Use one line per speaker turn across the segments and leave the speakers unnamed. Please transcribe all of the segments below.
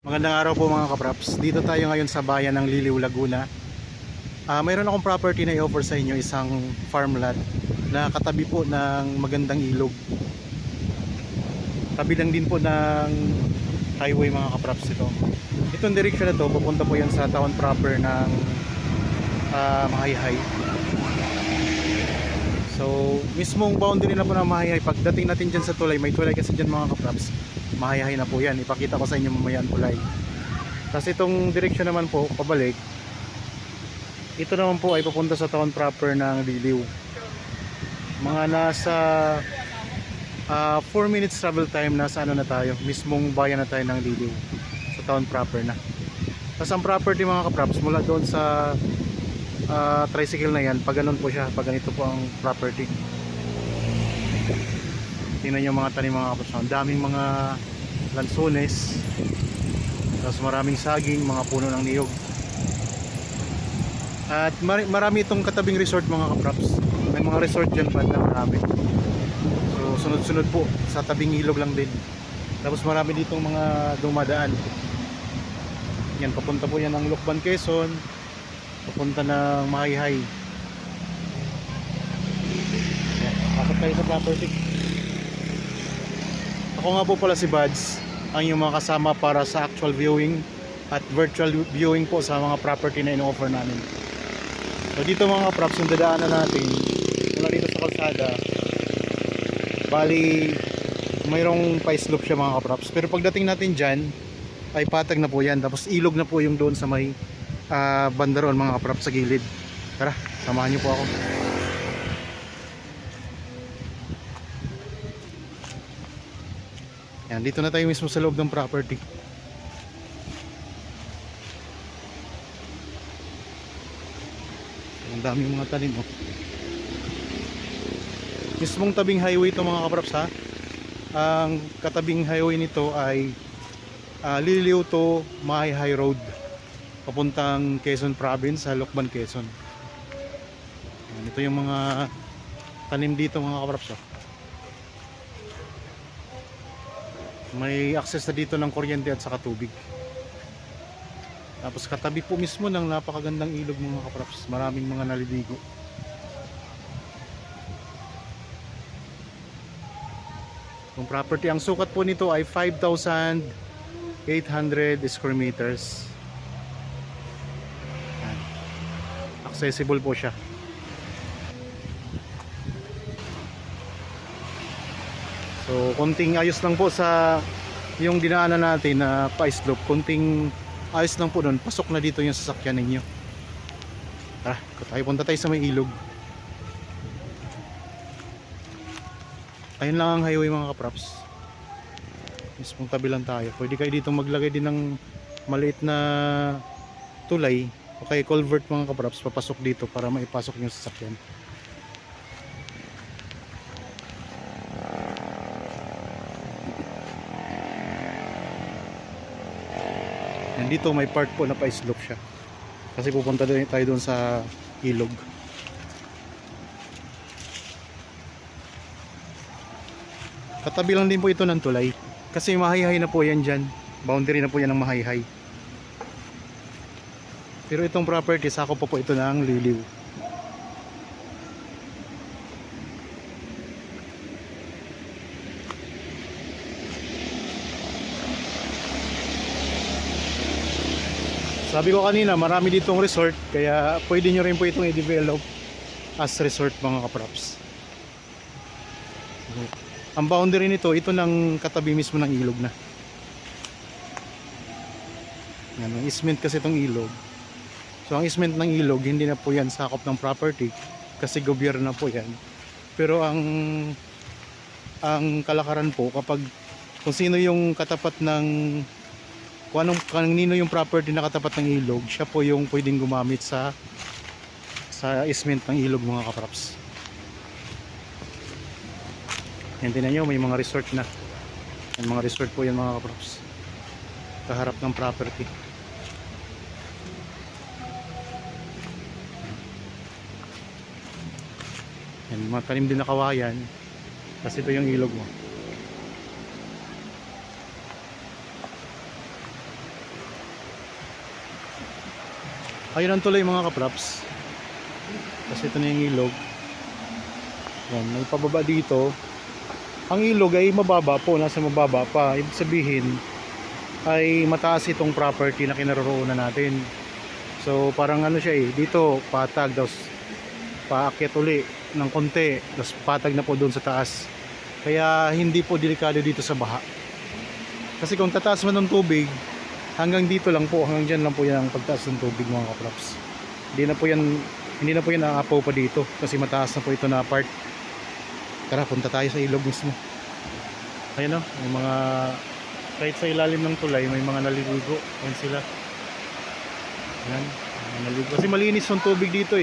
Magandang araw po mga kapraps. Dito tayo ngayon sa bayan ng Liliw, Laguna. Mayroon akong property na i-offer sa inyo, isang farmland na katabi po ng magandang ilog. Tabi lang din po ng highway mga kapraps ito. Itong direction na to, pupunta po yan sa town proper ng Mahayhay. So, mismong boundary na po ng Mahayhay. Pagdating natin dyan sa tulay, may tulay kasi dyan mga kapraps. Mahayhay na po yan. Ipakita ko sa inyo mamaya ang tulay. Tapos itong direction naman po pabalik, ito naman po ay papunta sa town proper ng Liliw. Mga nasa 4 minutes travel time, nasa ano na tayo, mismong bayan na tayo ng Liliw, sa town proper na. Tapos ang property mga kapraps, mula doon sa tricycle na yan, pag ganun po siya, pag ganito po ang property. Tingnan nyo mga tanim mga kapraps, ang daming mga lansones, tapos maraming saging, mga puno ng niyog. At marami itong katabing resort mga kapraps. May mga resort dyan pa na marami. So sunod-sunod po, sa tabing ilog lang din. Tapos marami ditong mga dumadaan. Yan, papunta po yan ng Lokban, Quezon, papunta ng Mahayhay. Yan, pasok tayo sa property. Ako nga po pala si Buds, ang yung mga kasama para sa actual viewing at virtual viewing po sa mga property na in-offer namin. So dito mga props, yung dadaanan natin mula dito sa kalsada, bali mayroong pa-slope siya mga kaprops, pero pagdating natin dyan ay patag na po yan, tapos ilog na po yung doon sa may bandaron mga kaprops sa gilid. Tara, samahan nyo po ako. Yan, dito na tayo mismo sa loob ng property. Ang daming mga tanim oh. Mismong tabing highway ito mga kapraps ha. Ang katabing highway nito ay Liliw to Mahayhay Road, papuntang Quezon Province sa Lokban, Quezon. Yan, ito yung mga tanim dito mga kapraps oh. May access na dito ng kuryente at saka tubig. Tapos katabi po mismo ng napakagandang ilog mga kapraps. Maraming mga naliligo. Yung property, ang sukat po nito ay 5,800 square meters. Yan. Accessible po siya. So konting ayos lang po sa yung dinaanan natin na pa-slope. Konting ayos lang po doon, pasok na dito yung sasakyan ninyo. Tara, punta tayo sa may ilog. Ayun lang ang highway mga kapraps. Mismong tabi lang tayo. Pwede kayo dito maglagay din ng maliit na tulay o kaya culvert mga kapraps, papasok dito para maipasok yung sasakyan. And dito may part po na pa-slope siya. Kasi pupunta din tayo doon sa ilog. Katabi lang din po ito ng tulay. Kasi Mahayhay na po yan dyan. Boundary na po yan ng Mahayhay. Pero itong property, sakop po ito ng Liliw. Sabi ko kanina, marami ditong resort, kaya pwede nyo rin po itong i-develop as resort mga kapraps. Ang boundary nito, ito ng katabi mismo ng ilog na. Yan, ang easement kasi itong ilog. So ang easement ng ilog, hindi na po yan sakop ng property kasi gobyerno na po yan. Pero ang kalakaran po, kapag kung sino yung katapat ng kung kanino yung property na katapat ng ilog, siya po yung pwedeng gumamit sa easement ng ilog mga kapraps. Yan, tinan nyo, may mga resort na. Yan, mga resort po yan mga kapraps, kaharap ng property. Yan, mga tanim din na kawayan kasi ito yung ilog mo. Ayun ang tulay mga kapraps. Kasi ito na yung ilog. Yan, may pababa dito. Ang ilog ay mababa po, nasa mababa pa. Ibig sabihin ay mataas itong property na kinaroroonan natin. So parang ano siya dito patag, tapos paakyat uli ng konti, tapos patag na po doon sa taas. Kaya hindi po delikado dito sa baha. Kasi kung tataas man ng tubig, hanggang dito lang po, hanggang dyan lang po yan ang pagtaas ng tubig mga kapraps. Hindi na po yan aapaw pa dito kasi mataas na po ito na part. Tara, punta tayo sa ilog mismo. Ayan o, may mga, kahit sa ilalim ng tulay, may mga naliligo. Ayan sila. Ayan, naliligo. Kasi malinis yung tubig dito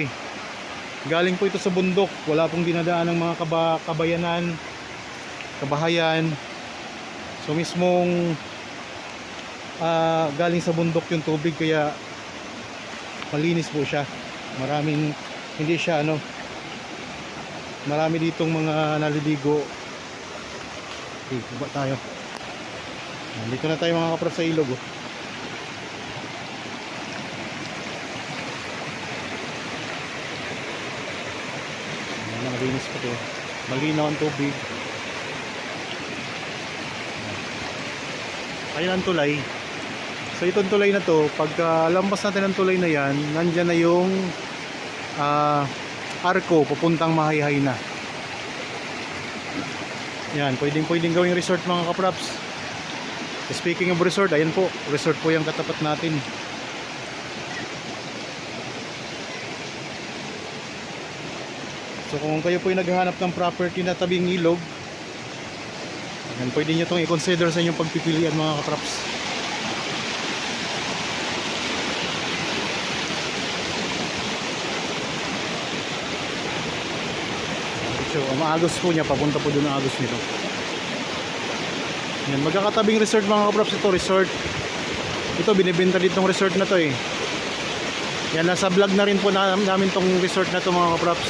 Galing po ito sa bundok. Wala pong dinadaan ng mga kabahayan. So mismong galing sa bundok yung tubig, kaya malinis po siya. Hindi siya marami ditong mga naliligo. Okay, baba tayo. Dito na tayo mga kaprap sa ilog malinis pa to. Malinaw ang tubig. Ayan ang tulay. So itong tulay na to, pagka lampas natin ang tulay na yan, nandyan na yung arko papuntang Mahayhay na. Yan, pwedeng gawing resort mga kapraps. Speaking of resort, ayan po, resort po yung katapat natin. So kung kayo po yung naghahanap ng property na tabing ilog, yan, pwede nyo itong i-consider sa inyong pagpipilian mga katraps. So ang agos po niya, papunta po doon ang agos nito. Yan, magkakatabing resort mga katraps. Ito resort. Ito binibenta dito ng resort na to Yan, nasa vlog na rin po namin tong resort na to mga katraps.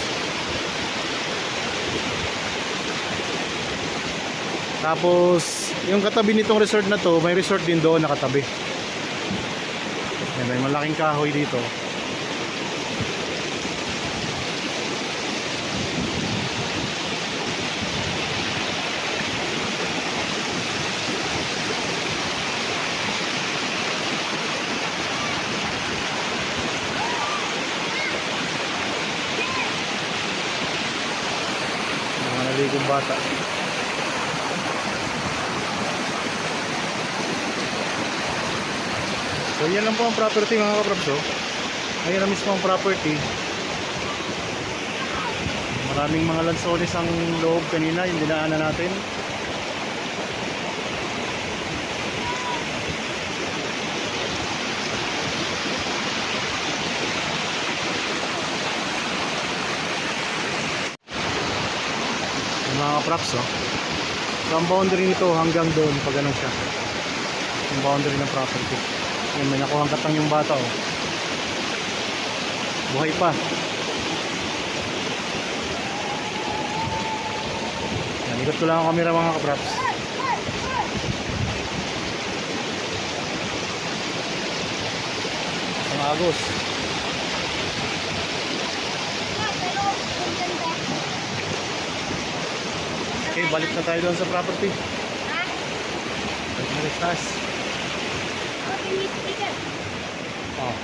Tapos yung katabi nitong resort na to, may resort din doon nakatabi. Yan, may malaking kahoy dito. Mga naligong bata. So yan lang po ang property mga kapraps. Ayan na mismo ang property. Maraming mga lansones ang loob kanina, yung dinaanan natin. Yung mga kapraps So ang boundary nito hanggang doon pag ganun siya. Yung boundary ng property. Yan, may nakuhang katang yung bata buhay pa. Yan, ikot ko lang ang camera mga kapraps. Ang agos. Okay, balik na tayo doon sa property. Balik na sa taas. Oh.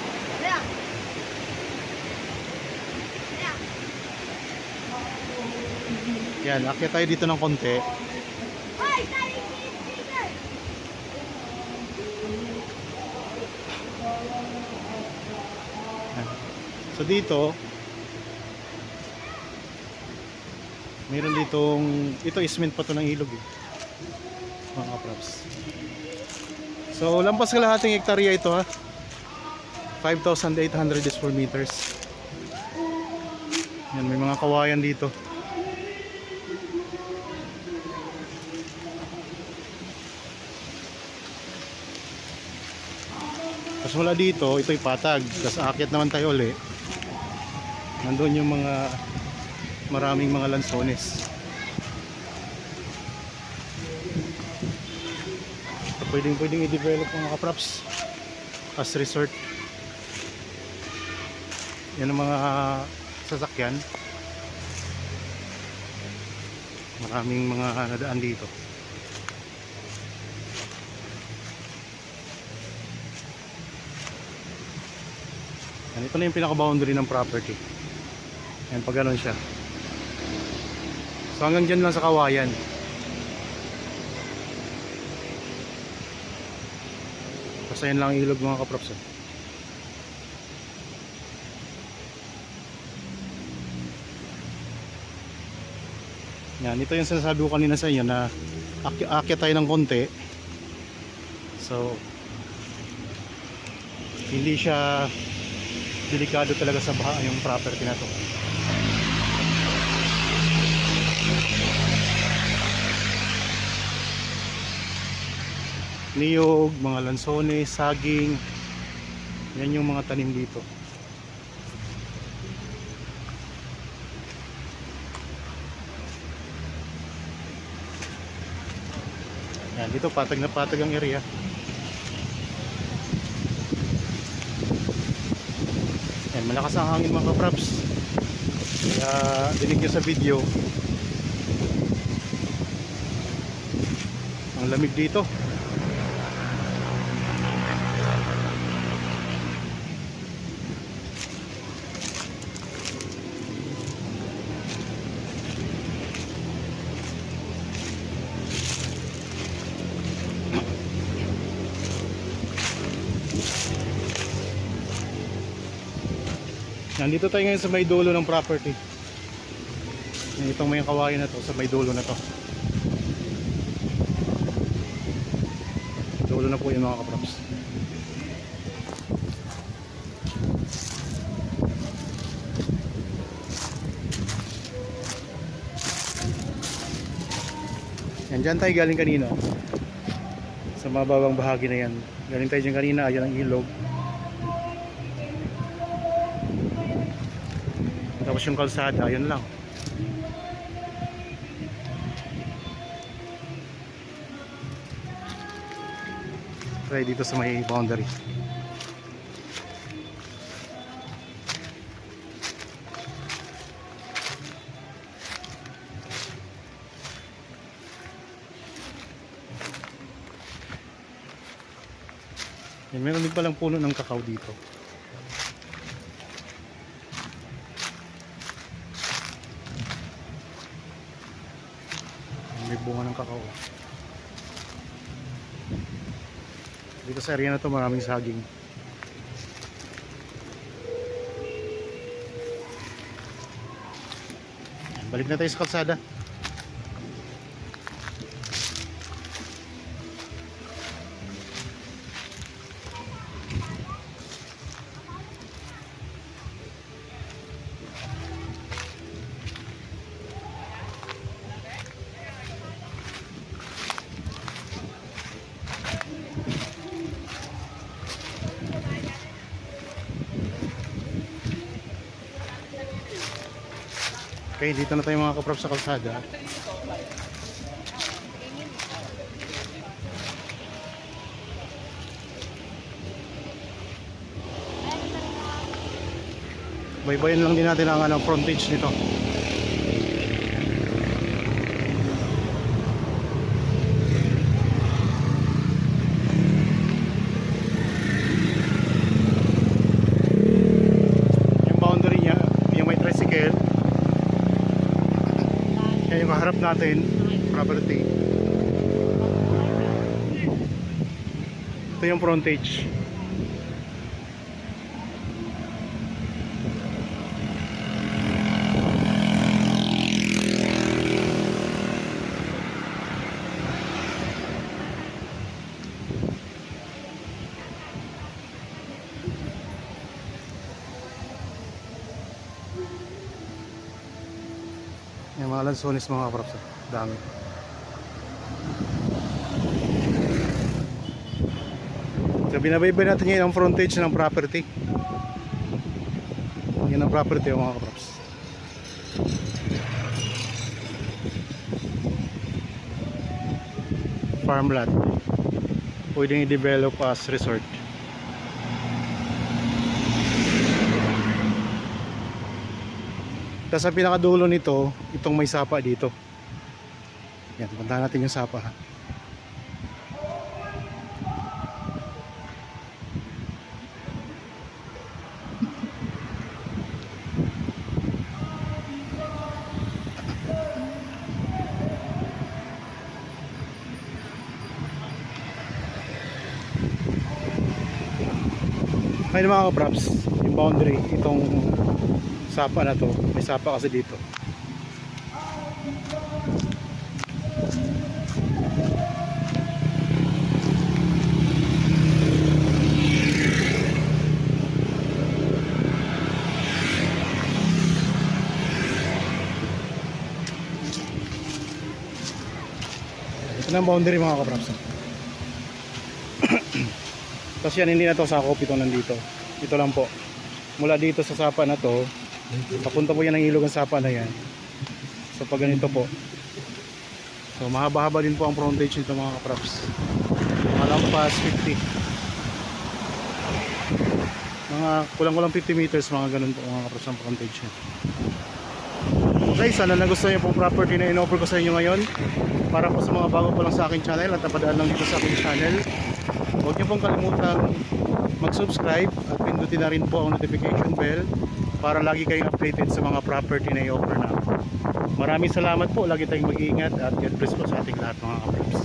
Yan, akyat tayo dito ng konti. So dito mayroon ditong, ito isment pa to ng ilog mga kapraps. So lampas kalahating hektarya ito 5,800 square meters. Yan, may mga kawayan dito. Tapos wala dito, ito'y patag. Tapos aakyat naman tayo ulit. Nandun yung mga maraming mga lansones. Pwedeng i-develop mga kapraps as resort. yan ang mga sasakyan. Maraming mga nadaan dito. Yan, ito na yung pinaka-boundary ng property. Yan, pag ganun siya. So hanggang dyan lang sa kawayan. Basta yan lang ang ilog mga kaprops. Yan, ito yung sinasabi ko kanina sa inyo na aakyat tayo ng konti. So hindi siya delikado talaga sa baha yung property na to. Niyog, mga lansones, saging, yan yung mga tanim dito. Yan, dito patag na patag ang area. Yan, malakas ang hangin mga kaprops. Kaya dinig nyo sa video, ang lamig dito. Nandito tayo ngayon sa may dulo ng property. Itong may kawayan na to, sa may dulo na to. Dulo na po yung mga kaprops. Yan, dyan tayo galing kanina. Sa mababang bahagi na yan. Galing tayo dyan kanina, ayan ang ilog. Tapos yung kalsada, ayun lang. Try dito sa may boundary. Meron din palang puno ng kakao dito. May bunga ng kakao. Dito sa area na to maraming saging. Balik na tayo sa kalsada. Okay, dito na tayo mga kaprop sa kalsada. Baybayin lang din natin ang frontage nito. Yung boundary niya, yung may tricycle. Yan yung kaharap natin, property. Ito yung frontage. Yung mga lansones mga kaprops, dami. So binabaybay natin ngayon ang frontage ng property. Yan ang property mga kaprops. Farmland. Pwedeng i-develop as resort. Tapos sa pinakadulo nito, itong may sapa dito. Yan, puntahan natin yung sapa. Ayun mga kapraps, yung boundary, itong sapa na to, may sapa kasi dito. Ito na ang boundary mga kapraps. Tapos yan, hindi na to sakop ito nandito. Ito lang po. Mula dito sa sapa na to, papunta po yan ng ilog ang sapa na yan. So pag ganito po. So mahaba-haba din po ang frontage nito mga kapraps. Mga lampas 50. Mga kulang-kulang 50 meters, mga ganun po mga kapraps ang frontage nito. Okay, sana nagustuhan niyo pong property na in-offer ko sa inyo ngayon. Para po sa mga bago pa lang sa aking channel at napadaan lang dito sa aking channel, huwag niyo pong kalimutan mag-subscribe at pindutin na rin po ang notification bell para lagi kayong updated sa mga property na i-offer namin. Maraming salamat po, lagi tayong mag-iingat at God bless po sa ating lahat mga kapraps.